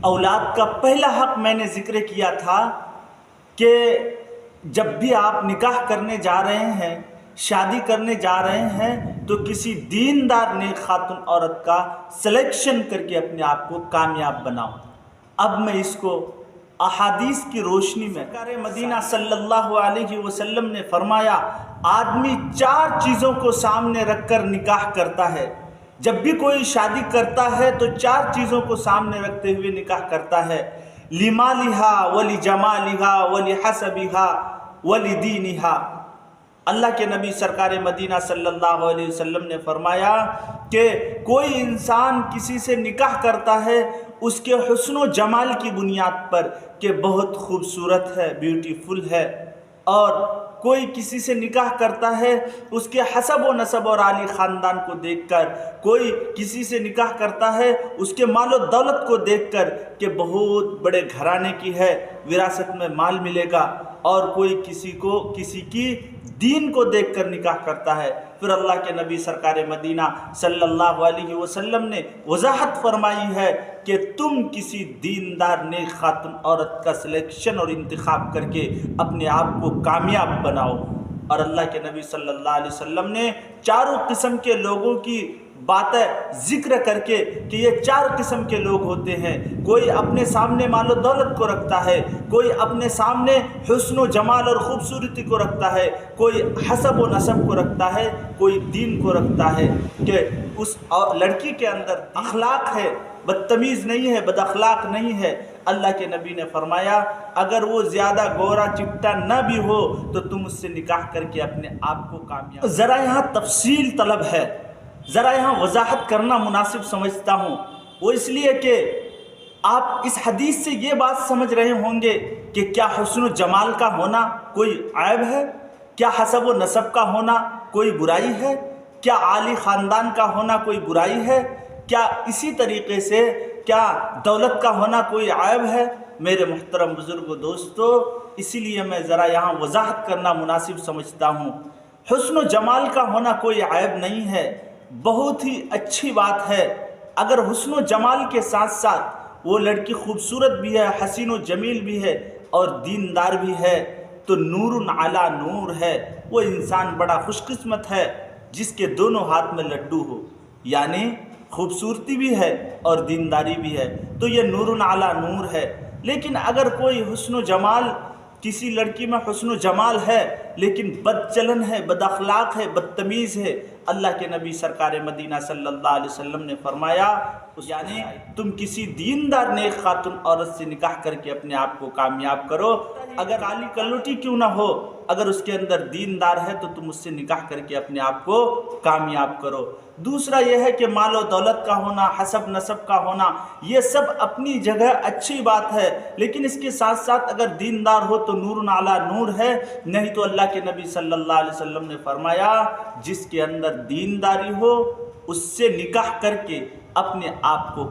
اولاد کا پہلا حق میں نے ذکر کیا تھا کہ جب بھی آپ نکاح کرنے جا رہے ہیں، شادی کرنے جا رہے ہیں، تو کسی دیندار نیک خاتون عورت کا سلیکشن کر کے اپنے آپ کو کامیاب بناؤ۔ اب میں اس کو احادیث کی روشنی میں سرکار مدینہ صلی اللہ علیہ وسلم نے فرمایا، آدمی 4 چیزوں کو سامنے رکھ کر نکاح کرتا ہے۔ جب بھی کوئی شادی کرتا ہے تو 4 چیزوں کو سامنے رکھتے ہوئے نکاح کرتا ہے، لِمَالِهَا وَلِجَمَالِهَا وَلِحَسَبِهَا وَلِدِينِهَا۔ اللہ کے نبی سرکار مدینہ صلی اللہ علیہ وسلم نے فرمایا کہ کوئی انسان کسی سے نکاح کرتا ہے اس کے حسن و جمال کی بنیاد پر کہ بہت خوبصورت ہے، بیوٹیفل ہے، اور کوئی کسی سے نکاح کرتا ہے اس کے حسب و نسب اور عالی خاندان کو دیکھ کر، کوئی کسی سے نکاح کرتا ہے اس کے مال و دولت کو دیکھ کر کہ بہت بڑے گھرانے کی ہے، وراثت میں مال ملے گا، اور کوئی کسی کی دین کو دیکھ کر نکاح کرتا ہے۔ پھر اللہ کے نبی سرکار مدینہ صلی اللہ علیہ وسلم نے وضاحت فرمائی ہے کہ تم کسی دیندار نیک خاتون عورت کا سلیکشن اور انتخاب کر کے اپنے آپ کو کامیاب بناؤ۔ اور اللہ کے نبی صلی اللہ علیہ وسلم نے 4 قسم کے لوگوں کی باتیں ذکر کر کے کہ یہ 4 قسم کے لوگ ہوتے ہیں، کوئی اپنے سامنے مال و دولت کو رکھتا ہے، کوئی اپنے سامنے حسن و جمال اور خوبصورتی کو رکھتا ہے، کوئی حسب و نسب کو رکھتا ہے، کوئی دین کو رکھتا ہے، کہ اس لڑکی کے اندر اخلاق ہے، بدتمیز نہیں ہے، بد اخلاق نہیں ہے۔ اللہ کے نبی نے فرمایا اگر وہ زیادہ گورا چٹا نہ بھی ہو تو تم اس سے نکاح کر کے اپنے آپ کو کامیاب۔ ذرا یہاں تفصیل طلب ہے، ذرا یہاں وضاحت کرنا مناسب سمجھتا ہوں، وہ اس لیے کہ آپ اس حدیث سے یہ بات سمجھ رہے ہوں گے کہ کیا حسن و جمال کا ہونا کوئی عیب ہے؟ کیا حسب و نسب کا ہونا کوئی برائی ہے؟ کیا عالی خاندان کا ہونا کوئی برائی ہے؟ کیا اسی طریقے سے کیا دولت کا ہونا کوئی عیب ہے؟ میرے محترم بزرگ و دوستو، اسی لیے میں ذرا یہاں وضاحت کرنا مناسب سمجھتا ہوں۔ حسن و جمال کا ہونا کوئی عیب نہیں ہے، بہت ہی اچھی بات ہے۔ اگر حسن و جمال کے ساتھ ساتھ وہ لڑکی خوبصورت بھی ہے، حسین و جمیل بھی ہے اور دیندار بھی ہے تو نور علی نور ہے، وہ انسان بڑا خوش قسمت ہے جس کے دونوں ہاتھ میں لڈو ہو، یعنی خوبصورتی بھی ہے اور دینداری بھی ہے، تو یہ نور علی نور ہے۔ لیکن اگر کوئی حسن و جمال، کسی لڑکی میں حسن و جمال ہے لیکن بد چلن ہے، بد اخلاق ہے، بدتمیز ہے، اللہ کے نبی سرکار مدینہ صلی اللہ علیہ وسلم نے فرمایا یعنی تم کسی دیندار نیک خاتون عورت سے نکاح کر کے اپنے آپ کو کامیاب کرو، اگر کالی کلوٹی کیوں نہ ہو، اگر اس کے اندر دیندار ہے تو تم اس سے نکاح کر کے اپنے آپ کو کامیاب کرو۔ دوسرا یہ ہے کہ مال و دولت کا ہونا، حسب نسب کا ہونا، یہ سب اپنی جگہ اچھی بات ہے، لیکن اس کے ساتھ ساتھ اگر دیندار ہو تو نور علی نور ہے، نہیں تو اللہ کے نبی صلی اللہ علیہ وسلم نے فرمایا جس کے اندر دینداری ہو اس سے نکاح کر کے اپنے آپ کو